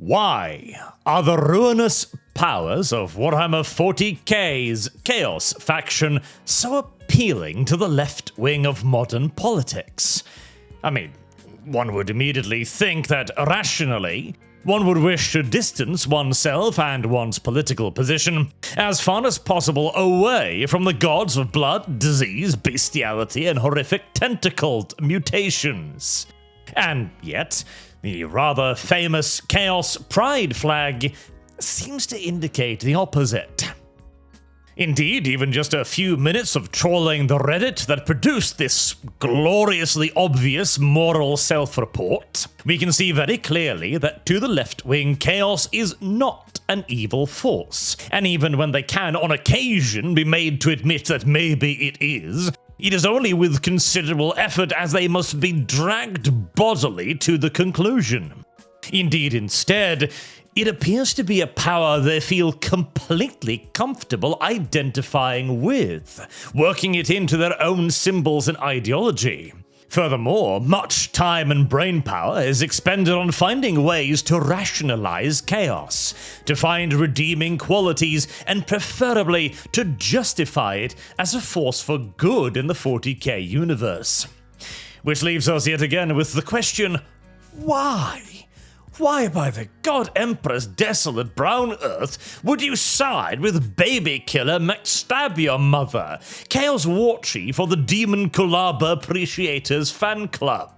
Why are the ruinous powers of Warhammer 40K's Chaos faction so appealing to the left wing of modern politics? I mean, one would immediately think that rationally, one would wish to distance oneself and one's political position as far as possible away from the gods of blood, disease, bestiality, and horrific tentacled mutations. And yet, the rather famous Chaos Pride flag seems to indicate the opposite. Indeed, even just a few minutes of trawling the Reddit that produced this gloriously obvious moral self-report, we can see very clearly that to the left wing, chaos is not an evil force. And even when they can, on occasion, be made to admit that maybe it is only with considerable effort, as they must be dragged bodily to the conclusion. Indeed, instead, it appears to be a power they feel completely comfortable identifying with, working it into their own symbols and ideology. Furthermore, much time and brainpower is expended on finding ways to rationalize chaos, to find redeeming qualities, and preferably to justify it as a force for good in the 40k universe. Which leaves us yet again with the question, why? Why, by the God Emperor's desolate brown earth, would you side with baby killer McStab your mother, Chaos War Chief, or the Demon Kulaba Appreciators fan club?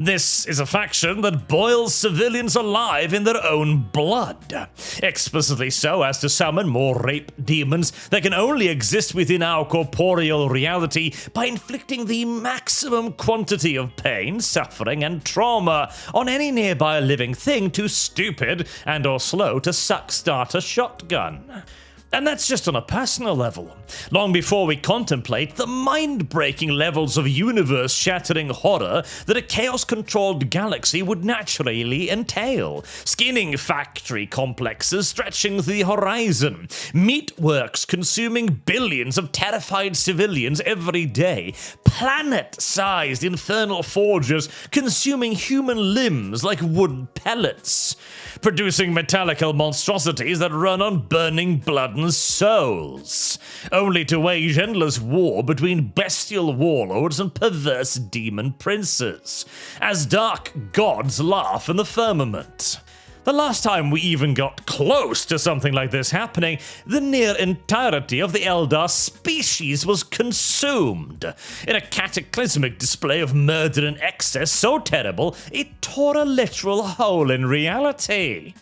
This is a faction that boils civilians alive in their own blood, explicitly so as to summon more rape demons that can only exist within our corporeal reality by inflicting the maximum quantity of pain, suffering, and trauma on any nearby living thing too stupid and or slow to suck-start a shotgun. And that's just on a personal level, long before we contemplate the mind-breaking levels of universe-shattering horror that a chaos-controlled galaxy would naturally entail. Skinning factory complexes stretching the horizon, meatworks consuming billions of terrified civilians every day, planet-sized infernal forges consuming human limbs like wood pellets, producing metallical monstrosities that run on burning blood and souls, only to wage endless war between bestial warlords and perverse demon princes, as dark gods laugh in the firmament. The last time we even got close to something like this happening, the near entirety of the Eldar species was consumed in a cataclysmic display of murder and excess so terrible it tore a literal hole in reality.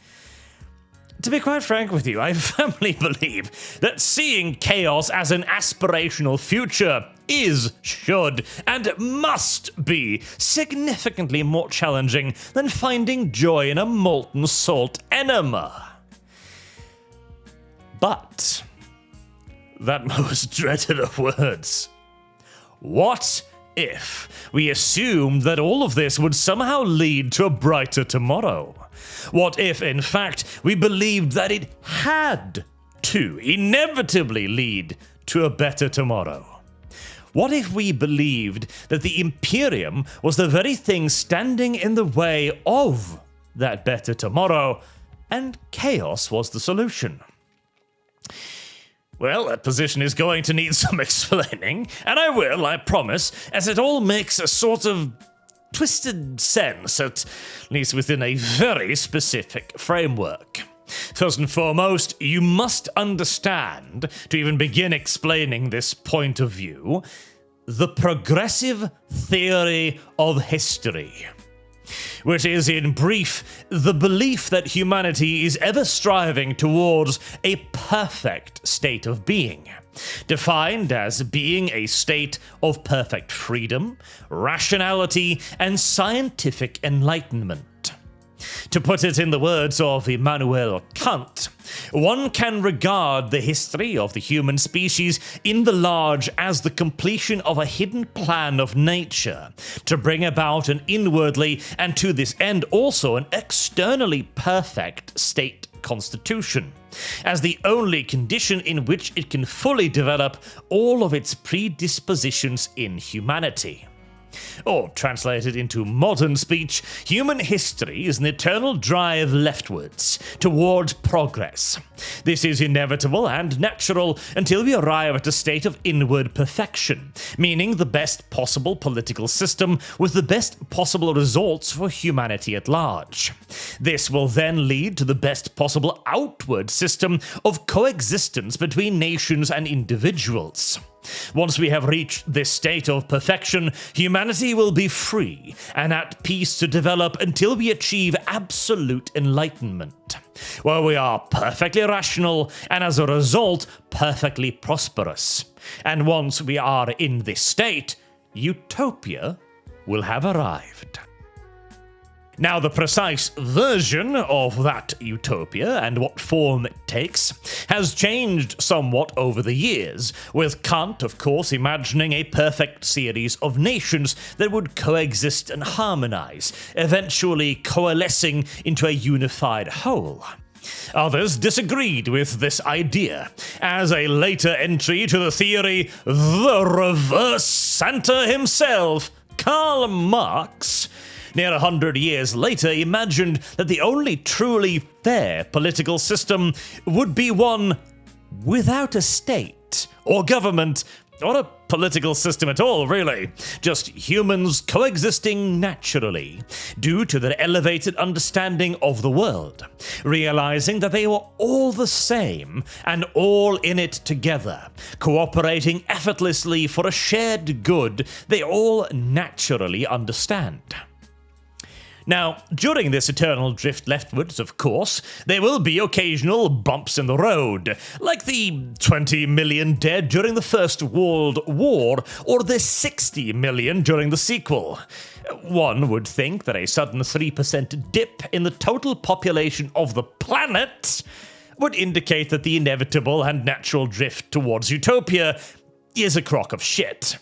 To be quite frank with you, I firmly believe that seeing chaos as an aspirational future is, should, and must be significantly more challenging than finding joy in a molten salt enema. But that most dreaded of words. What if we assumed that all of this would somehow lead to a brighter tomorrow? What if, in fact, we believed that it had to inevitably lead to a better tomorrow? What if we believed that the Imperium was the very thing standing in the way of that better tomorrow, and chaos was the solution? Well, that position is going to need some explaining, and I will, I promise, as it all makes a sort of twisted sense, at least within a very specific framework. First and foremost, you must understand, to even begin explaining this point of view, the progressive theory of history, which is, in brief, the belief that humanity is ever striving towards a perfect state of being, defined as being a state of perfect freedom, rationality, and scientific enlightenment. To put it in the words of Immanuel Kant, one can regard the history of the human species in the large as the completion of a hidden plan of nature to bring about an inwardly and to this end also an externally perfect state constitution, as the only condition in which it can fully develop all of its predispositions in humanity. Or, translated into modern speech, human history is an eternal drive leftwards, towards progress. This is inevitable and natural until we arrive at a state of inward perfection, meaning the best possible political system with the best possible results for humanity at large. This will then lead to the best possible outward system of coexistence between nations and individuals. Once we have reached this state of perfection, humanity will be free and at peace to develop until we achieve absolute enlightenment, where we are perfectly rational and as a result perfectly prosperous. And once we are in this state, utopia will have arrived. Now, the precise version of that utopia and what form it takes has changed somewhat over the years, with Kant, of course, imagining a perfect series of nations that would coexist and harmonize, eventually coalescing into a unified whole. Others disagreed with this idea, as a later entry to the theory, the reverse Santa himself, Karl Marx, near 100 years later, imagined that the only truly fair political system would be one without a state or government or a political system at all, really. Just humans coexisting naturally, due to their elevated understanding of the world, realizing that they were all the same and all in it together, cooperating effortlessly for a shared good they all naturally understand. Now, during this eternal drift leftwards, of course, there will be occasional bumps in the road, like the 20 million dead during the First World War, or the 60 million during the sequel. One would think that a sudden 3% dip in the total population of the planet would indicate that the inevitable and natural drift towards utopia is a crock of shit.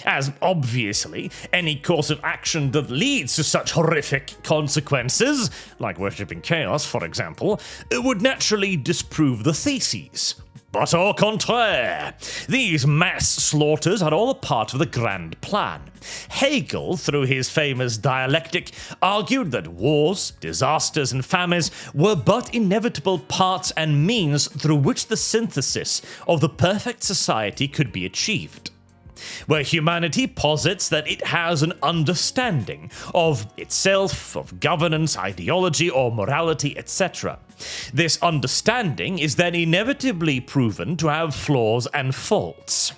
As obviously, any course of action that leads to such horrific consequences, like worshipping chaos, for example, would naturally disprove the theses. But au contraire, these mass slaughters are all a part of the grand plan. Hegel, through his famous dialectic, argued that wars, disasters, and famines were but inevitable parts and means through which the synthesis of the perfect society could be achieved, where humanity posits that it has an understanding of itself, of governance, ideology, or morality, etc. This understanding is then inevitably proven to have flaws and faults.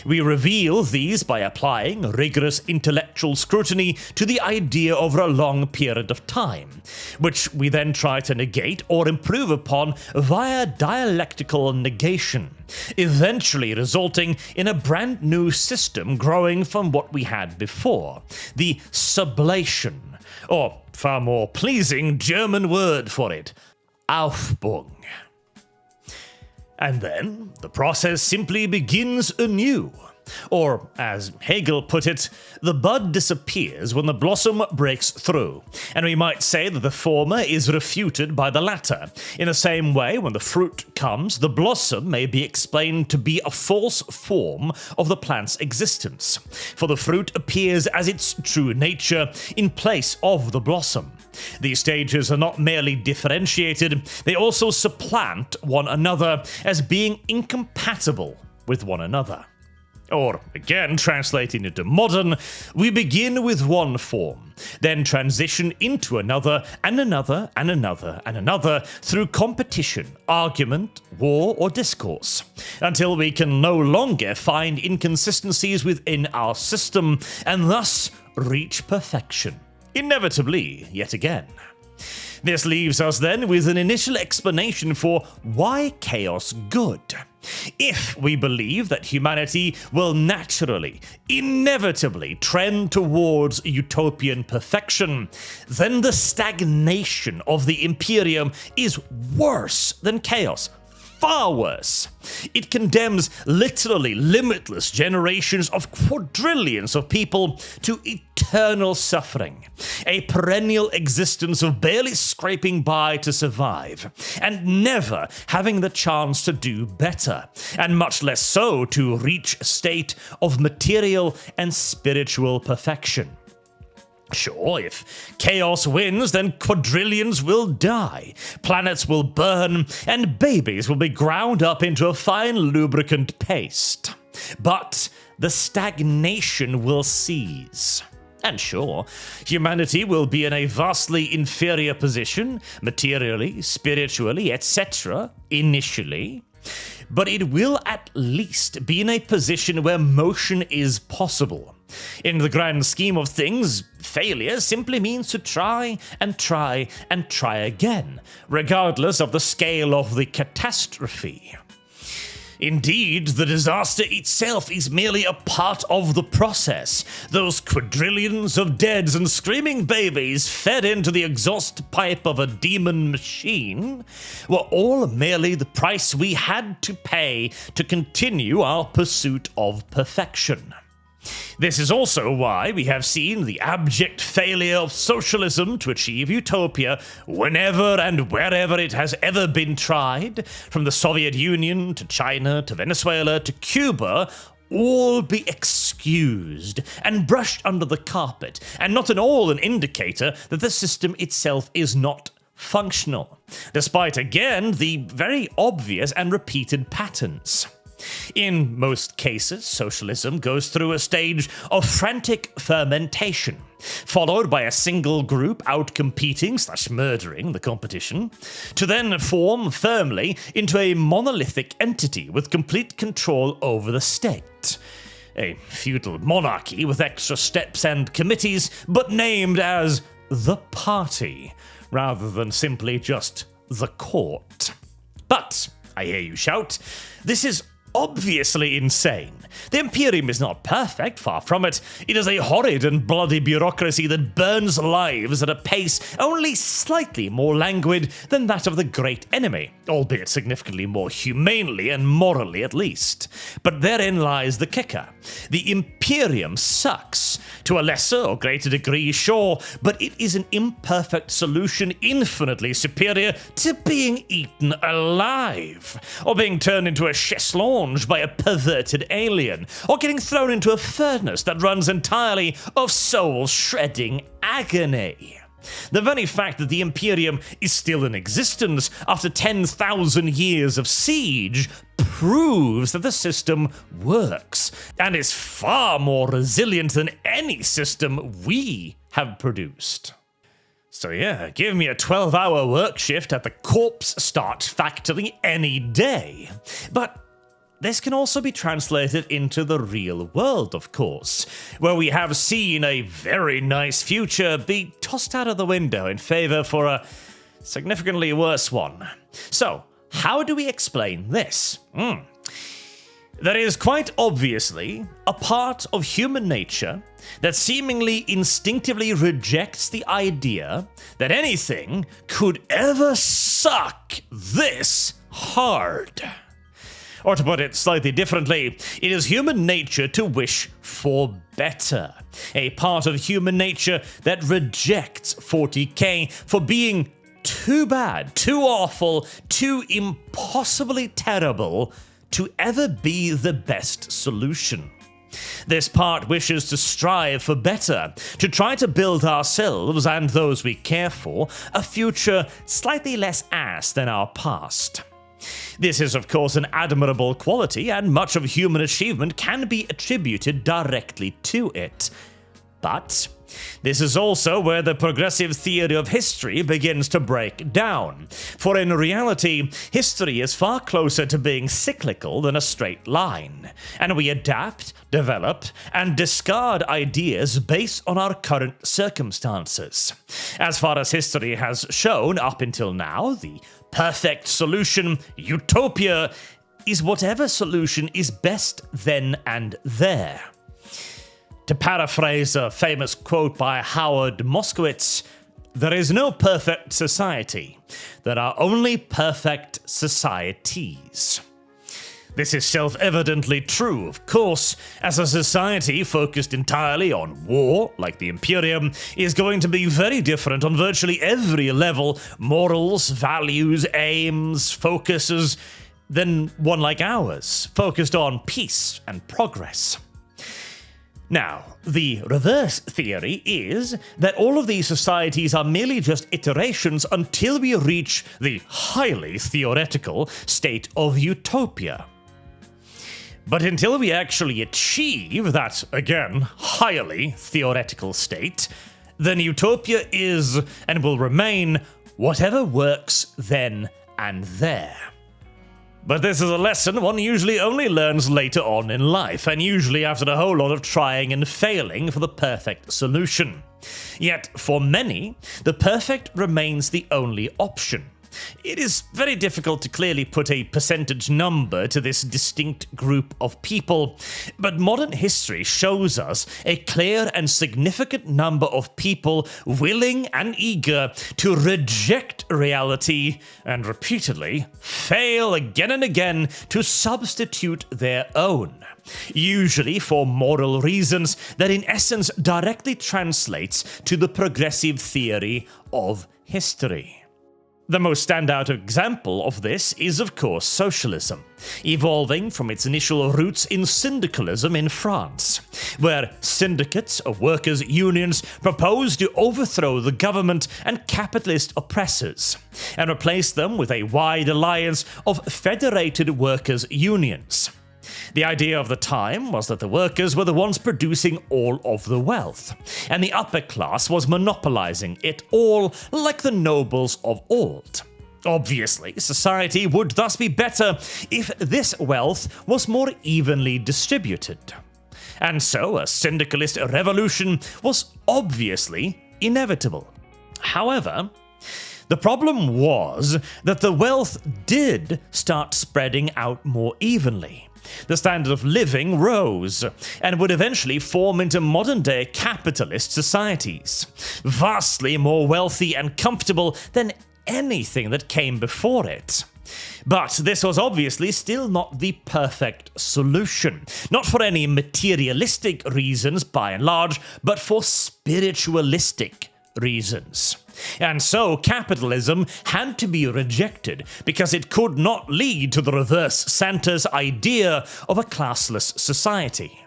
We reveal these by applying rigorous intellectual scrutiny to the idea over a long period of time, which we then try to negate or improve upon via dialectical negation, eventually resulting in a brand new system growing from what we had before, the sublation, or far more pleasing German word for it, Aufbung. And then the process simply begins anew. Or, as Hegel put it, the bud disappears when the blossom breaks through, and we might say that the former is refuted by the latter. In the same way, when the fruit comes, the blossom may be explained to be a false form of the plant's existence, for the fruit appears as its true nature in place of the blossom. These stages are not merely differentiated, they also supplant one another as being incompatible with one another. Or, again, translating into modern, we begin with one form, then transition into another, and another, and another, and another, through competition, argument, war, or discourse, until we can no longer find inconsistencies within our system, and thus reach perfection. Inevitably, yet again. This leaves us then with an initial explanation for why chaos good. If we believe that humanity will naturally, inevitably trend towards utopian perfection, then the stagnation of the Imperium is worse than chaos. far worse. It condemns literally limitless generations of quadrillions of people to eternal suffering, a perennial existence of barely scraping by to survive, and never having the chance to do better, and much less so to reach a state of material and spiritual perfection. Sure, if chaos wins, then quadrillions will die, planets will burn, and babies will be ground up into a fine lubricant paste. But the stagnation will cease. And sure, humanity will be in a vastly inferior position, materially, spiritually, etc., initially. But it will at least be in a position where motion is possible. In the grand scheme of things, failure simply means to try and try and try again, regardless of the scale of the catastrophe. Indeed, the disaster itself is merely a part of the process. Those quadrillions of deads and screaming babies fed into the exhaust pipe of a demon machine were all merely the price we had to pay to continue our pursuit of perfection. This is also why we have seen the abject failure of socialism to achieve utopia whenever and wherever it has ever been tried, from the Soviet Union to China to Venezuela to Cuba, all be excused and brushed under the carpet, and not at all an indicator that the system itself is not functional, despite again the very obvious and repeated patterns. In most cases, socialism goes through a stage of frantic fermentation, followed by a single group outcompeting/murdering the competition, to then form firmly into a monolithic entity with complete control over the state. A feudal monarchy with extra steps and committees, but named as the party, rather than simply just the court. But, I hear you shout, this is obviously insane. The Imperium is not perfect, far from it. It is a horrid and bloody bureaucracy that burns lives at a pace only slightly more languid than that of the great enemy, albeit significantly more humanely and morally at least. But therein lies the kicker. The Imperium sucks, to a lesser or greater degree, sure, but it is an imperfect solution infinitely superior to being eaten alive, or being turned into a chaise lounge by a perverted alien, or getting thrown into a furnace that runs entirely of soul-shredding agony. The very fact that the Imperium is still in existence after 10,000 years of siege proves that the system works, and is far more resilient than any system we have produced. So yeah, give me a 12-hour work shift at the Corpse Start Factory any day. But this can also be translated into the real world, of course, where we have seen a very nice future be tossed out of the window in favor for a significantly worse one. So, how do we explain this? There is quite obviously a part of human nature that seemingly instinctively rejects the idea that anything could ever suck this hard. Or to put it slightly differently, it is human nature to wish for better. A part of human nature that rejects 40K for being too bad, too awful, too impossibly terrible to ever be the best solution. This part wishes to strive for better, to try to build ourselves and those we care for a future slightly less ass than our past. This is, of course, an admirable quality, and much of human achievement can be attributed directly to it. But this is also where the progressive theory of history begins to break down, for in reality, history is far closer to being cyclical than a straight line, and we adapt, develop, and discard ideas based on our current circumstances. As far as history has shown up until now, the perfect solution, utopia, is whatever solution is best then and there. To paraphrase a famous quote by Howard Moskowitz, There is no perfect society. There are only perfect societies. This is self-evidently true, of course, as a society focused entirely on war, like the Imperium, is going to be very different on virtually every level, morals, values, aims, focuses, than one like ours, focused on peace and progress. Now, the reverse theory is that all of these societies are merely just iterations until we reach the highly theoretical state of utopia. But until we actually achieve that, again, highly theoretical state, then utopia is and will remain whatever works then and there. But this is a lesson one usually only learns later on in life, and usually after a whole lot of trying and failing for the perfect solution. Yet, for many, the perfect remains the only option. It is very difficult to clearly put a percentage number to this distinct group of people, but modern history shows us a clear and significant number of people willing and eager to reject reality and repeatedly fail again and again to substitute their own, usually for moral reasons that in essence directly translates to the progressive theory of history. The most standout example of this is, of course, socialism, evolving from its initial roots in syndicalism in France, where syndicates of workers' unions proposed to overthrow the government and capitalist oppressors, and replace them with a wide alliance of federated workers' unions. The idea of the time was that the workers were the ones producing all of the wealth, and the upper class was monopolizing it all like the nobles of old. Obviously, society would thus be better if this wealth was more evenly distributed. And so a syndicalist revolution was obviously inevitable. However, the problem was that the wealth did start spreading out more evenly. The standard of living rose, and would eventually form into modern-day capitalist societies, vastly more wealthy and comfortable than anything that came before it. But this was obviously still not the perfect solution, not for any materialistic reasons by and large, but for spiritualistic reasons. And so capitalism had to be rejected because it could not lead to the reverse Santa's idea of a classless society,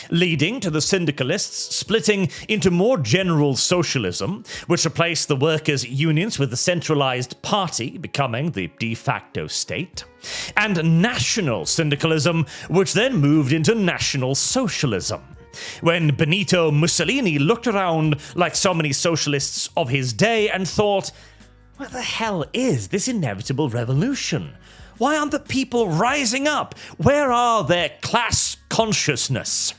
leading to the syndicalists splitting into more general socialism, which replaced the workers' unions with the centralized party becoming the de facto state, and national syndicalism, which then moved into national socialism. When Benito Mussolini looked around like so many socialists of his day and thought, what the hell is this inevitable revolution? Why aren't the people rising up? Where are their class consciousness?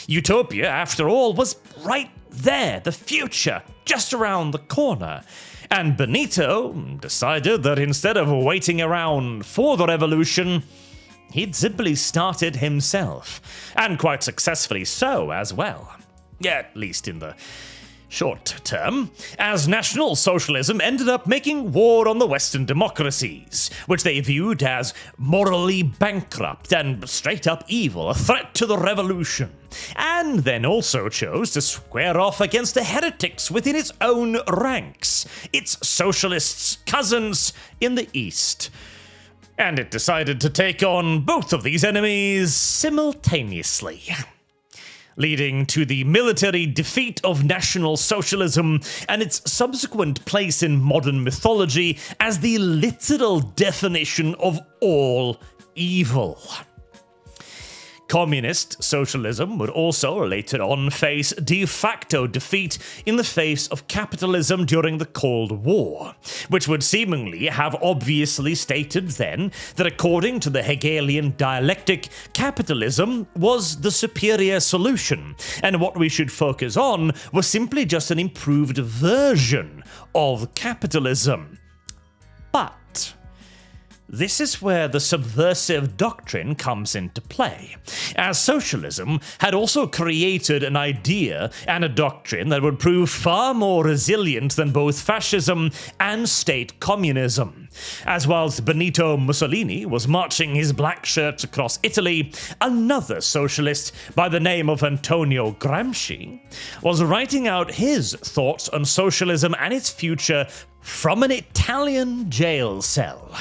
Utopia, after all, was right there, the future, just around the corner. And Benito decided that instead of waiting around for the revolution, he'd simply started himself, and quite successfully so as well. At least in the short term, as National Socialism ended up making war on the Western democracies, which they viewed as morally bankrupt and straight-up evil, a threat to the revolution, and then also chose to square off against the heretics within its own ranks, its socialists' cousins in the East. And it decided to take on both of these enemies simultaneously, leading to the military defeat of National Socialism and its subsequent place in modern mythology as the literal definition of all evil. Communist socialism would also later on face de facto defeat in the face of capitalism during the Cold War, which would seemingly have obviously stated then that according to the Hegelian dialectic, capitalism was the superior solution, and what we should focus on was simply just an improved version of capitalism. But This is where the subversive doctrine comes into play, as socialism had also created an idea and a doctrine that would prove far more resilient than both fascism and state communism. As whilst Benito Mussolini was marching his black shirts across Italy, another socialist by the name of Antonio Gramsci was writing out his thoughts on socialism and its future from an Italian jail cell.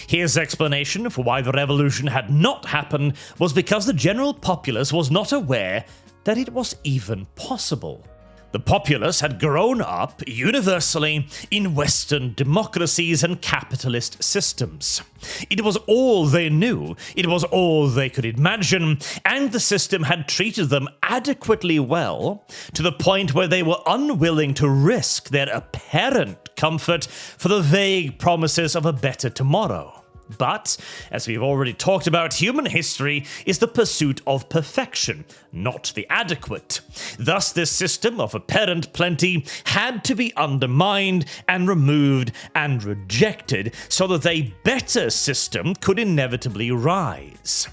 His explanation for why the revolution had not happened was because the general populace was not aware that it was even possible. The populace had grown up universally in Western democracies and capitalist systems. It was all they knew, it was all they could imagine, and the system had treated them adequately well to the point where they were unwilling to risk their apparent comfort for the vague promises of a better tomorrow. But, as we've already talked about, human history is the pursuit of perfection, not the adequate. Thus, this system of apparent plenty had to be undermined and removed and rejected so that a better system could inevitably rise.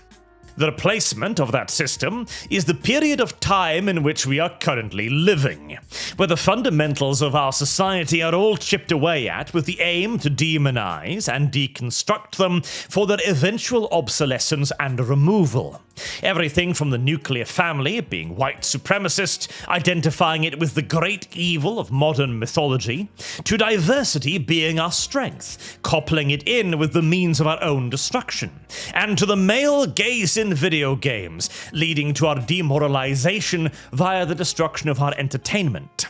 The replacement of that system is the period of time in which we are currently living, where the fundamentals of our society are all chipped away at with the aim to demonize and deconstruct them for their eventual obsolescence and removal. Everything from the nuclear family being white supremacist, identifying it with the great evil of modern mythology, to diversity being our strength, coupling it in with the means of our own destruction, and to the male gaze in video games, leading to our demoralization via the destruction of our entertainment.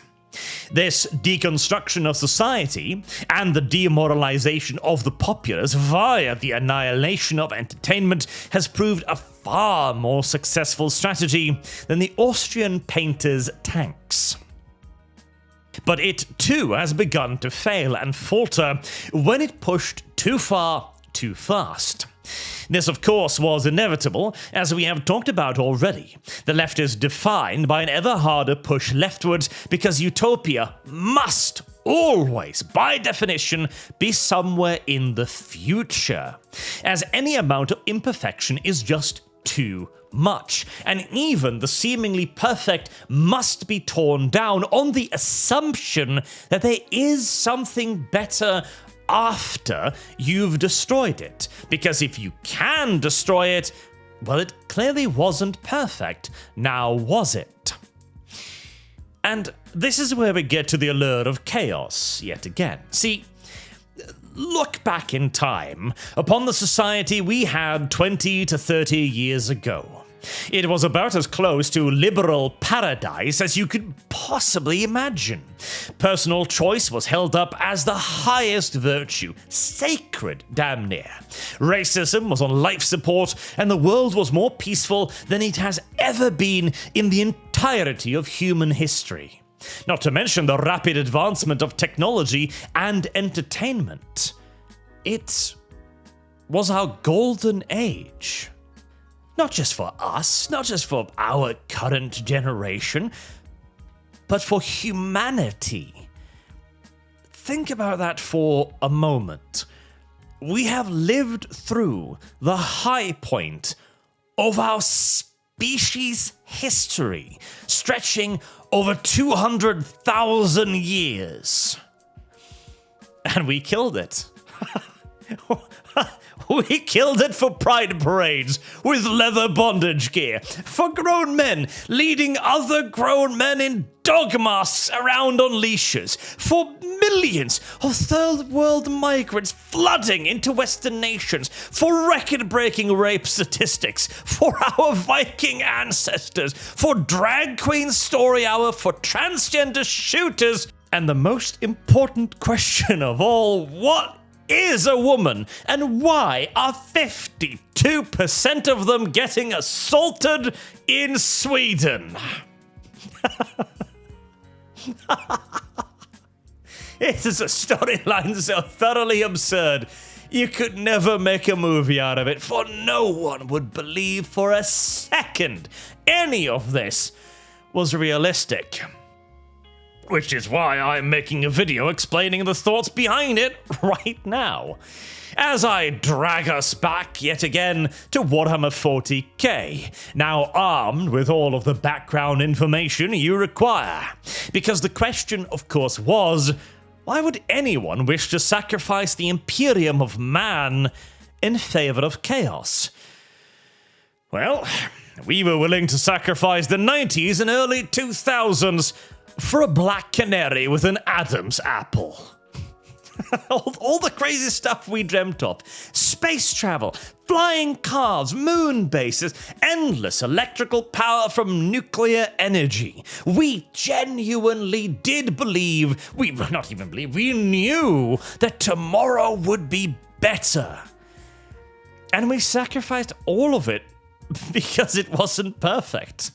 This deconstruction of society and the demoralization of the populace via the annihilation of entertainment has proved a far more successful strategy than the Austrian painter's tanks. But it too has begun to fail and falter when it pushed too far, too fast. This, of course, was inevitable, as we have talked about already. The left is defined by an ever harder push leftwards because utopia must always, by definition, be somewhere in the future, as any amount of imperfection is just too much, and even the seemingly perfect must be torn down on the assumption that there is something better after you've destroyed it, because if you can destroy it, well, it clearly wasn't perfect, now was it? And this is where we get to the allure of chaos yet again. See, look back in time upon the society we had 20 to 30 years ago. It was about as close to liberal paradise as you could possibly imagine. Personal choice was held up as the highest virtue, sacred damn near. Racism was on life support, and the world was more peaceful than it has ever been in the entirety of human history. Not to mention the rapid advancement of technology and entertainment. It was our golden age. Not just for us, not just for our current generation, but for humanity. Think about that for a moment. We have lived through the high point of our species' history, stretching over 200,000 years. And we killed it. We killed it for pride parades with leather bondage gear, for grown men leading other grown men in dog masks around on leashes, for millions of third world migrants flooding into Western nations, for record-breaking rape statistics, for our Viking ancestors, for drag queen story hour, for transgender shooters, and the most important question of all, what is a woman, and why are 52% of them getting assaulted in Sweden? It is a storyline so thoroughly absurd, you could never make a movie out of it, for no one would believe for a second any of this was realistic. which is why I'm making a video explaining the thoughts behind it right now, as I drag us back yet again to Warhammer 40K, now armed with all of the background information you require. Because the question, of course, was, why would anyone wish to sacrifice the Imperium of man in favor of chaos? Well, we were willing to sacrifice the 90s and early 2000s for a black canary with an Adam's apple. all the crazy stuff we dreamt of. Space travel, flying cars, moon bases, endless electrical power from nuclear energy. We genuinely did believe, we knew that tomorrow would be better. And we sacrificed all of it because it wasn't perfect.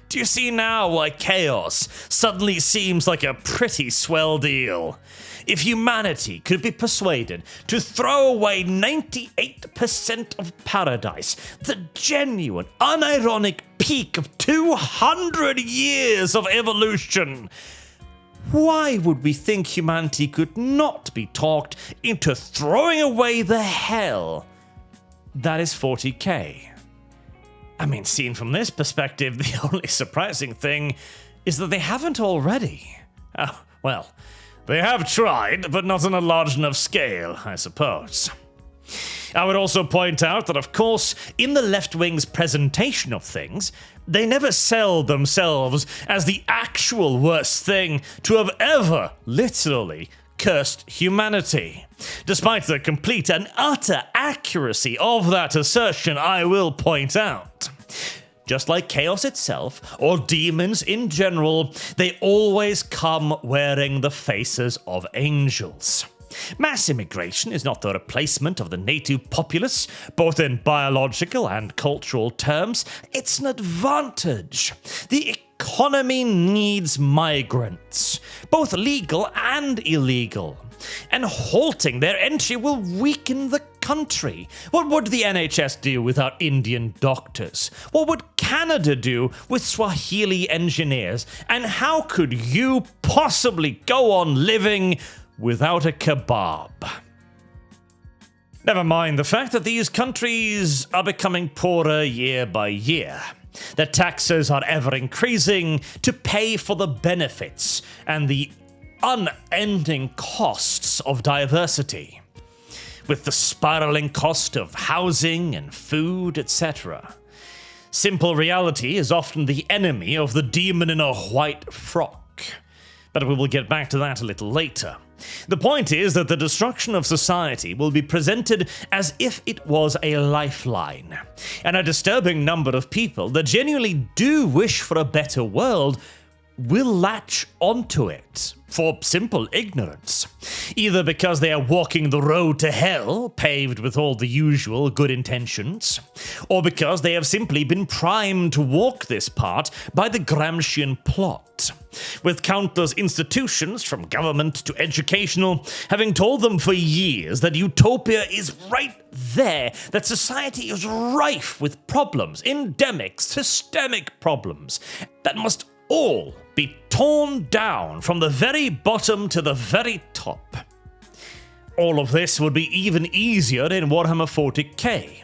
Do you see now why chaos suddenly seems like a pretty swell deal? If humanity could be persuaded to throw away 98% of paradise, the genuine, unironic peak of 200 years of evolution, why would we think humanity could not be talked into throwing away the hell that is 40K? I mean, seen from this perspective, the only surprising thing is that they haven't already. Well, they have tried, but not on a large enough scale, I suppose. I would also point out that, of course, in the left wing's presentation of things, they never sell themselves as the actual worst thing to have ever, literally, cursed humanity. Despite the complete and utter accuracy of that assertion, I will point out. Just like chaos itself, or demons in general, they always come wearing the faces of angels. Mass immigration is not the replacement of the native populace, both in biological and cultural terms. It's an advantage. The economy needs migrants, both legal and illegal. And halting their entry will weaken the country. What would the NHS do without Indian doctors? What would Canada do with Swahili engineers? And how could you possibly go on living without a kebab? Never mind the fact that these countries are becoming poorer year by year. Their taxes are ever increasing to pay for the benefits and the unending costs of diversity, with the spiraling cost of housing and food, etc. Simple reality is often the enemy of the demon in a white frock, but we will get back to that a little later. The point is that the destruction of society will be presented as if it was a lifeline, and a disturbing number of people that genuinely do wish for a better world will latch onto it for simple ignorance, either because they are walking the road to hell, paved with all the usual good intentions, or because they have simply been primed to walk this path by the Gramscian plot, with countless institutions, from government to educational, having told them for years that utopia is right there, that society is rife with problems, endemic, systemic problems, that must all be torn down from the very bottom to the very top. All of this would be even easier in Warhammer 40K.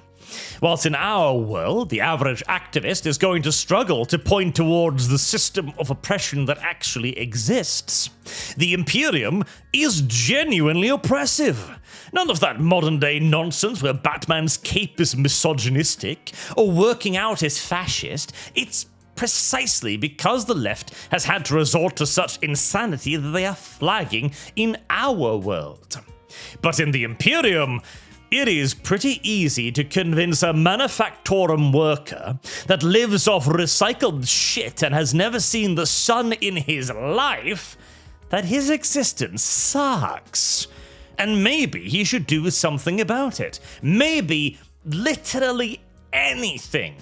Whilst in our world, the average activist is going to struggle to point towards the system of oppression that actually exists. The Imperium is genuinely oppressive. None of that modern-day nonsense where Batman's cape is misogynistic or working out is fascist. It's precisely because the left has had to resort to such insanity that they are flagging in our world. But in the Imperium, it is pretty easy to convince a manufactorum worker that lives off recycled shit and has never seen the sun in his life that his existence sucks. And maybe he should do something about it. Maybe literally anything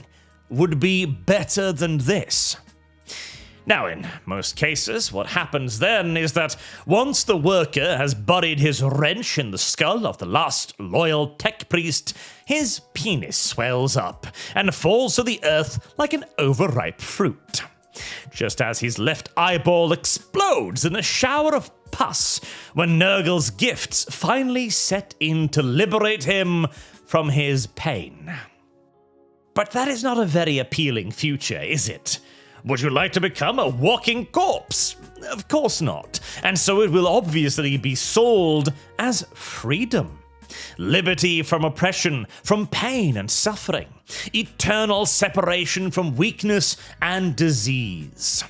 would be better than this. Now, in most cases, what happens then is that once the worker has buried his wrench in the skull of the last loyal tech priest, his penis swells up and falls to the earth like an overripe fruit. just as his left eyeball explodes in a shower of pus when Nurgle's gifts finally set in to liberate him from his pain. But that is not a very appealing future, is it? Would you like to become a walking corpse? Of course not. And so it will obviously be sold as freedom. Liberty from oppression, from pain and suffering. Eternal separation from weakness and disease.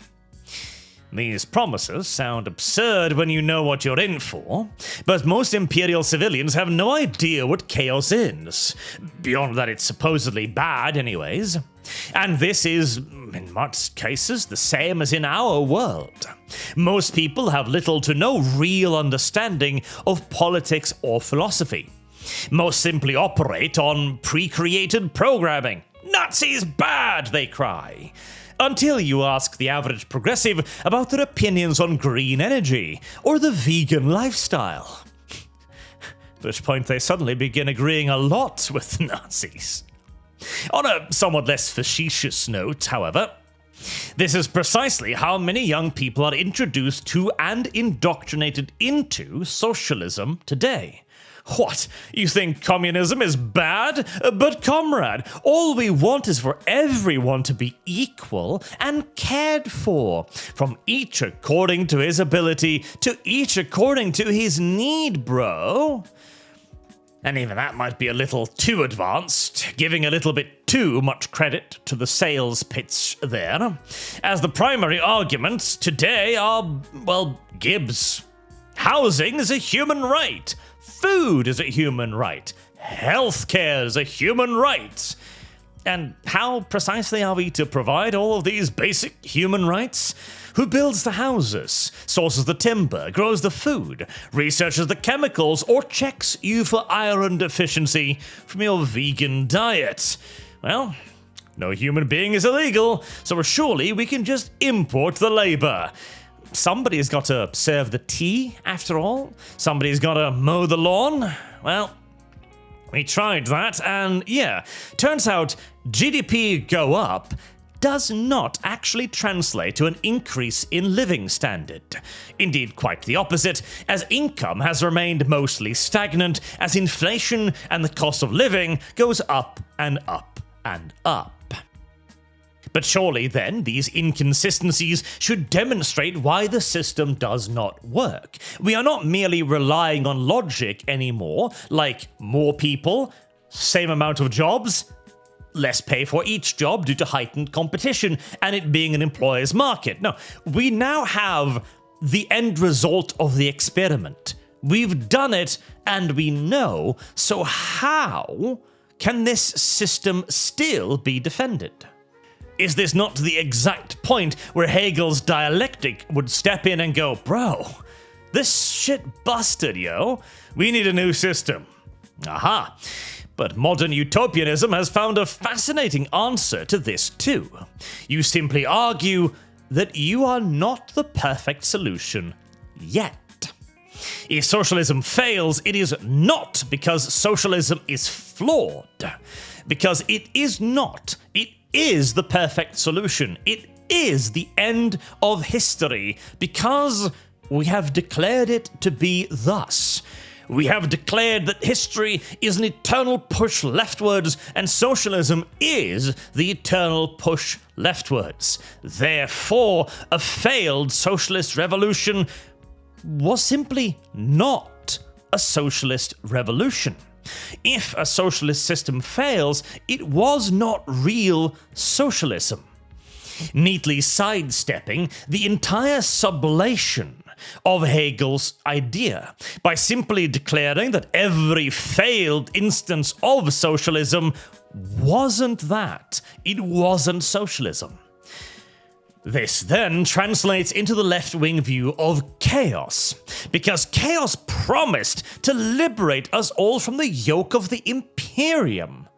These promises sound absurd when you know what you're in for, but most Imperial civilians have no idea what chaos is, beyond that it's supposedly bad anyways. And this is, in most cases, the same as in our world. Most people have little to no real understanding of politics or philosophy. Most simply operate on pre-created programming. Nazis bad, they cry. Until you ask the average progressive about their opinions on green energy or the vegan lifestyle. At which point they suddenly begin agreeing a lot with Nazis. On a somewhat less facetious note, however, this is precisely how many young people are introduced to and indoctrinated into socialism today. What, you think communism is bad? But comrade, all we want is for everyone to be equal and cared for, from each according to his ability to each according to his need, bro. And even that might be a little too advanced, giving a little bit too much credit to the sales pitch there, as the primary arguments today are, well, Gibbs. Housing is a human right. Food is a human right. Healthcare is a human right. And how precisely are we to provide all of these basic human rights? Who builds the houses, sources the timber, grows the food, researches the chemicals, or checks you for iron deficiency from your vegan diet? Well, no human being is illegal, so surely we can just import the labor. Somebody's got to serve the tea, after all. Somebody's got to mow the lawn. Well, we tried that, and yeah, turns out GDP go up does not actually translate to an increase in living standard. Indeed, quite the opposite, as income has remained mostly stagnant as inflation and the cost of living goes up and up and up. But surely then, these inconsistencies should demonstrate why the system does not work. We are not merely relying on logic anymore, like more people, same amount of jobs, less pay for each job due to heightened competition and it being an employer's market. No, we now have the end result of the experiment. We've done it and we know, so how can this system still be defended? Is this not the exact point where Hegel's dialectic would step in and go, bro, this shit busted, yo. We need a new system. Aha. But modern utopianism has found a fascinating answer to this too. You simply argue that you are not the perfect solution yet. If socialism fails, it is not because socialism is flawed. Because it is not. It is the perfect solution. It is the end of history because we have declared it to be thus. We have declared that history is an eternal push leftwards and socialism is the eternal push leftwards. Therefore, a failed socialist revolution was simply not a socialist revolution. If a socialist system fails, it was not real socialism. Neatly sidestepping the entire sublation of Hegel's idea by simply declaring that every failed instance of socialism wasn't that. It wasn't socialism. This then translates into the left-wing view of chaos, because chaos promised to liberate us all from the yoke of the Imperium.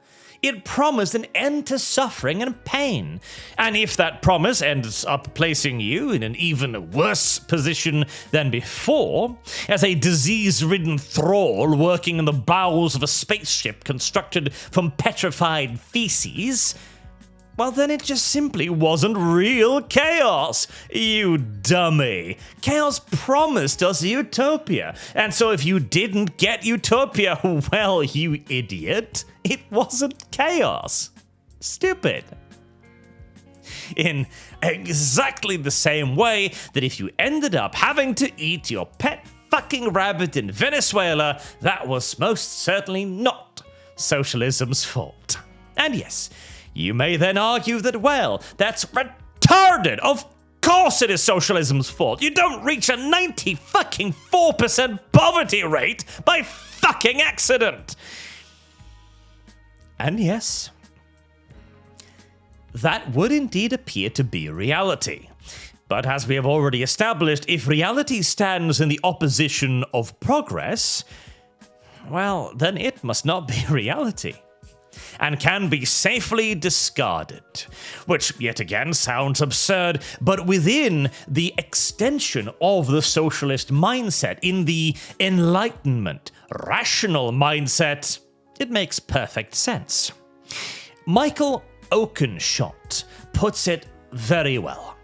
It promised an end to suffering and pain, and if that promise ends up placing you in an even worse position than before, as a disease-ridden thrall working in the bowels of a spaceship constructed from petrified feces, well then it just simply wasn't real chaos, you dummy. Chaos promised us utopia, and so if you didn't get utopia, well, you idiot, it wasn't chaos. Stupid. In exactly the same way that if you ended up having to eat your pet fucking rabbit in Venezuela, that was most certainly not socialism's fault. And yes, you may then argue that, well, that's retarded. Of course it is socialism's fault. You don't reach a 94% poverty rate by fucking accident. And yes, that would indeed appear to be reality. But as we have already established, if reality stands in the opposition of progress, well, then it must not be reality, and can be safely discarded. Which, yet again, sounds absurd, but within the extension of the socialist mindset, in the Enlightenment, rational mindset, it makes perfect sense. Michael Oakeshott puts it very well.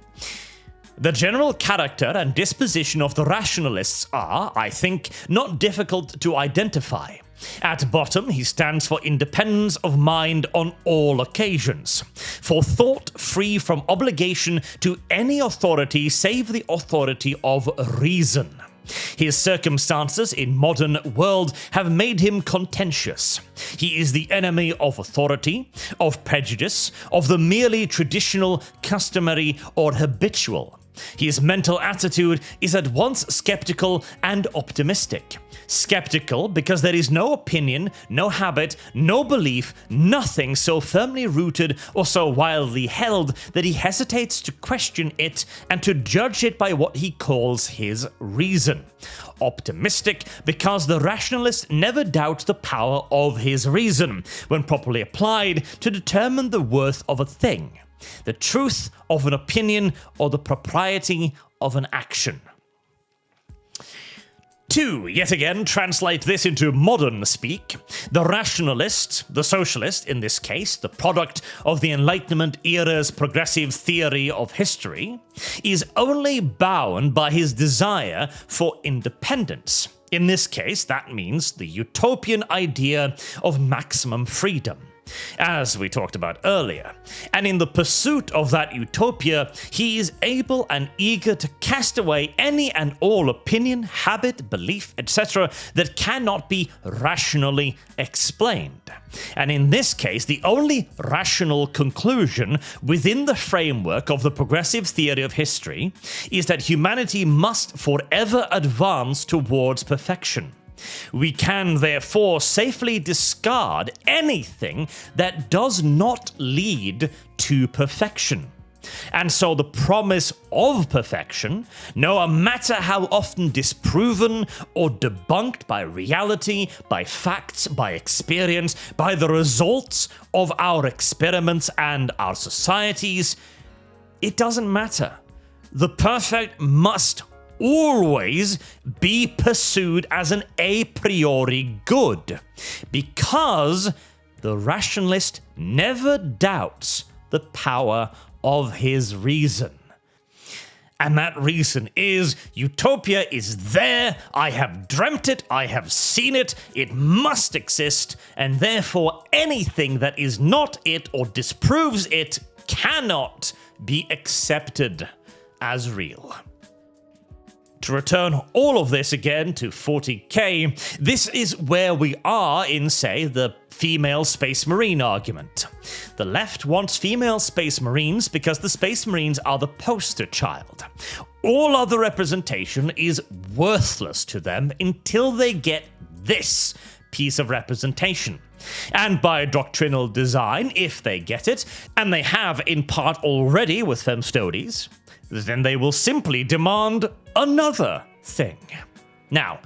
The general character and disposition of the rationalists are, I think, not difficult to identify. At bottom, he stands for independence of mind on all occasions, for thought free from obligation to any authority save the authority of reason. His circumstances in modern world have made him contentious. He is the enemy of authority, of prejudice, of the merely traditional, customary, or habitual. His mental attitude is at once skeptical and optimistic. Skeptical because there is no opinion, no habit, no belief, nothing so firmly rooted or so wildly held that he hesitates to question it and to judge it by what he calls his reason. Optimistic because the rationalist never doubts the power of his reason, when properly applied, to determine the worth of a thing, the truth of an opinion, or the propriety of an action. To, yet again, translate this into modern speak, the rationalist, the socialist in this case, the product of the Enlightenment era's progressive theory of history, is only bound by his desire for independence. In this case, that means the utopian idea of maximum freedom, as we talked about earlier. And in the pursuit of that utopia, he is able and eager to cast away any and all opinion, habit, belief, etc. that cannot be rationally explained. And in this case, the only rational conclusion within the framework of the progressive theory of history is that humanity must forever advance towards perfection. We can therefore safely discard anything that does not lead to perfection. And so the promise of perfection, no matter how often disproven or debunked by reality, by facts, by experience, by the results of our experiments and our societies, it doesn't matter. The perfect must always be pursued as an a priori good, because the rationalist never doubts the power of his reason. And that reason is, utopia is there, I have dreamt it, I have seen it, it must exist, and therefore anything that is not it or disproves it cannot be accepted as real. To return all of this again to 40K, this is where we are in, say, the female Space Marine argument. The left wants female Space Marines because the Space Marines are the poster child. All other representation is worthless to them until they get this piece of representation. And by doctrinal design, if they get it, and they have in part already with femstodes, then they will simply demand another thing. Now,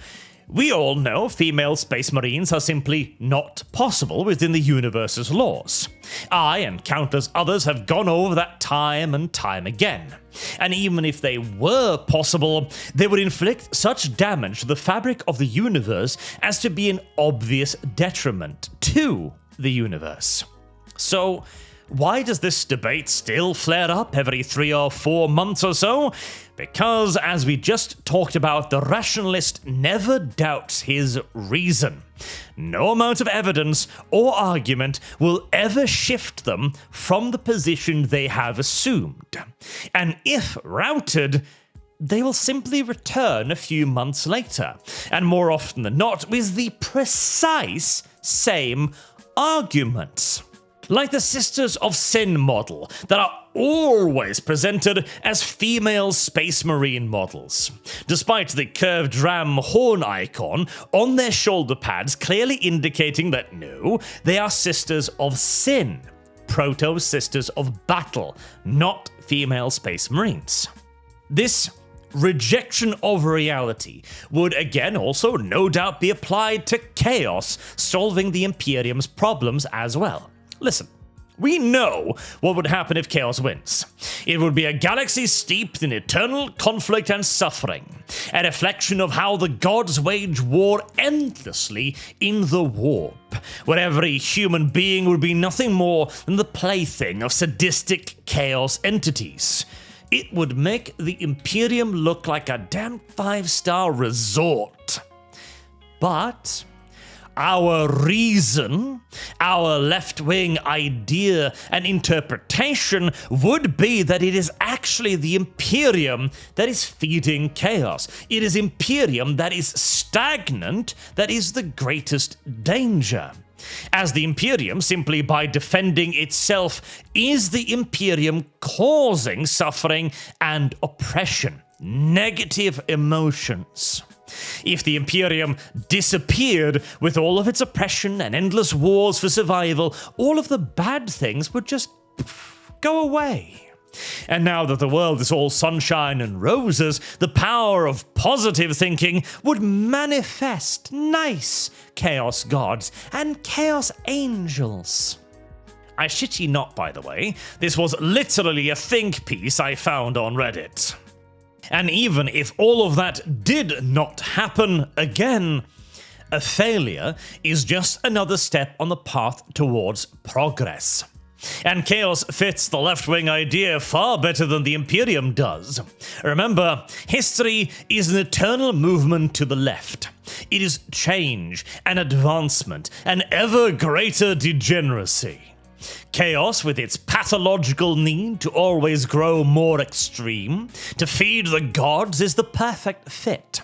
we all know female Space Marines are simply not possible within the universe's laws. I and countless others have gone over that time and time again. And even if they were possible, they would inflict such damage to the fabric of the universe as to be an obvious detriment to the universe. So, Why does this debate still flare up every 3 or 4 months or so? Because, as we just talked about, the rationalist never doubts his reason. No amount of evidence or argument will ever shift them from the position they have assumed. And if routed, they will simply return a few months later, and more often than not with the precise same arguments. Like the Sisters of Sin model that are always presented as female Space Marine models, despite the curved ram horn icon on their shoulder pads clearly indicating that no, they are Sisters of Sin, proto-Sisters of Battle, not female Space Marines. This rejection of reality would again also no doubt be applied to Chaos, solving the Imperium's problems as well. Listen, we know what would happen if Chaos wins. It would be a galaxy steeped in eternal conflict and suffering, a reflection of how the gods wage war endlessly in the warp, where every human being would be nothing more than the plaything of sadistic Chaos entities. It would make the Imperium look like a damn 5-star resort. But our reason, our left-wing idea and interpretation would be that it is actually the Imperium that is feeding Chaos. It is Imperium that is stagnant that is the greatest danger. As the Imperium, simply by defending itself, is the Imperium causing suffering and oppression, negative emotions. If the Imperium disappeared with all of its oppression and endless wars for survival, all of the bad things would just go away. And now that the world is all sunshine and roses, the power of positive thinking would manifest nice Chaos gods and Chaos angels. I shit ye not, by the way, this was literally a think piece I found on Reddit. And even if all of that did not happen again, a failure is just another step on the path towards progress. And Chaos fits the left-wing idea far better than the Imperium does. Remember, history is an eternal movement to the left. It is change and advancement and ever greater degeneracy. Chaos, with its pathological need to always grow more extreme, to feed the gods, is the perfect fit.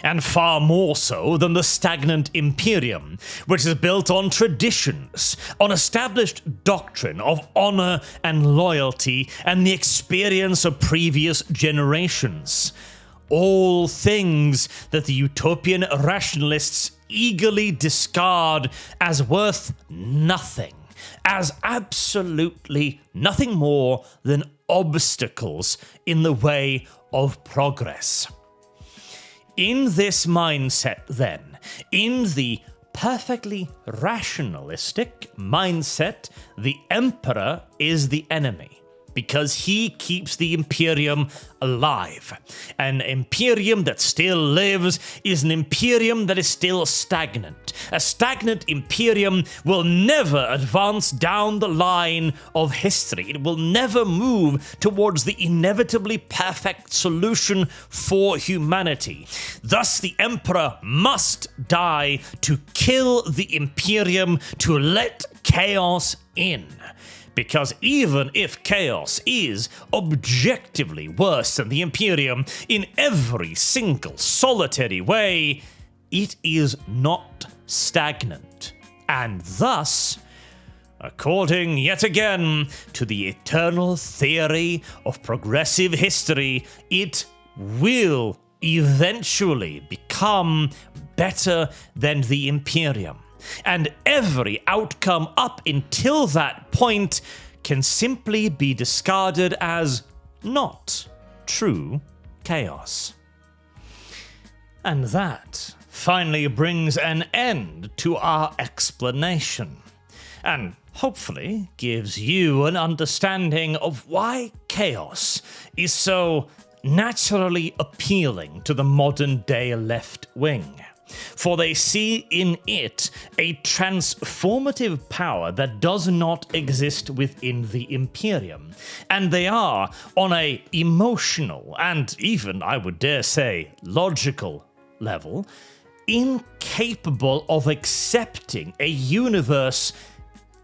And far more so than the stagnant Imperium, which is built on traditions, on established doctrine of honor and loyalty, and the experience of previous generations. All things that the utopian rationalists eagerly discard as worth nothing, as absolutely nothing more than obstacles in the way of progress. In this mindset, then, in the perfectly rationalistic mindset, the Emperor is the enemy, because he keeps the Imperium alive. An Imperium that still lives is an Imperium that is still stagnant. A stagnant Imperium will never advance down the line of history. It will never move towards the inevitably perfect solution for humanity. Thus, the Emperor must die to kill the Imperium, to let Chaos in. Because even if Chaos is objectively worse than the Imperium in every single solitary way, it is not stagnant. And thus, according yet again to the eternal theory of progressive history, it will eventually become better than the Imperium. And every outcome up until that point can simply be discarded as not true chaos. And that finally brings an end to our explanation, and hopefully gives you an understanding of why chaos is so naturally appealing to the modern day left wing. for they see in it a transformative power that does not exist within the Imperium, and they are, on a emotional and even, I would dare say, logical level, incapable of accepting a universe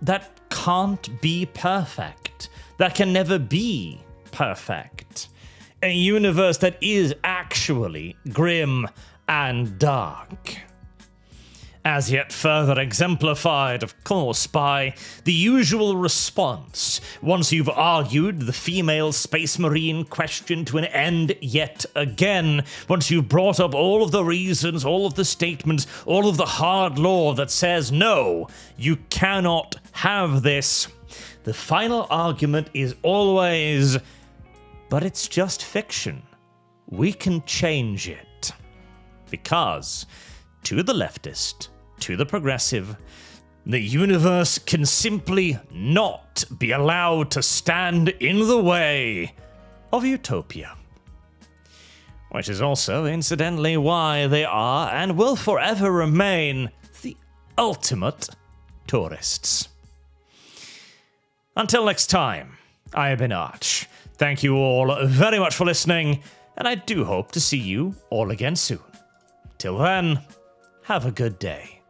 that can't be perfect, that can never be perfect. A universe that is actually grim and dark. As yet further exemplified, of course, by the usual response once you've argued the female space marine question to an end yet again, once you've brought up all of the reasons, all of the statements, all of the hard law that says, no, you cannot have this. The final argument is always, but it's just fiction. We can change it. Because, to the leftist, to the progressive, the universe can simply not be allowed to stand in the way of utopia. Which is also, incidentally, why they are and will forever remain the ultimate tourists. Until next time, I have been Arch. Thank you all very much for listening, and I do hope to see you all again soon. Till then, have a good day.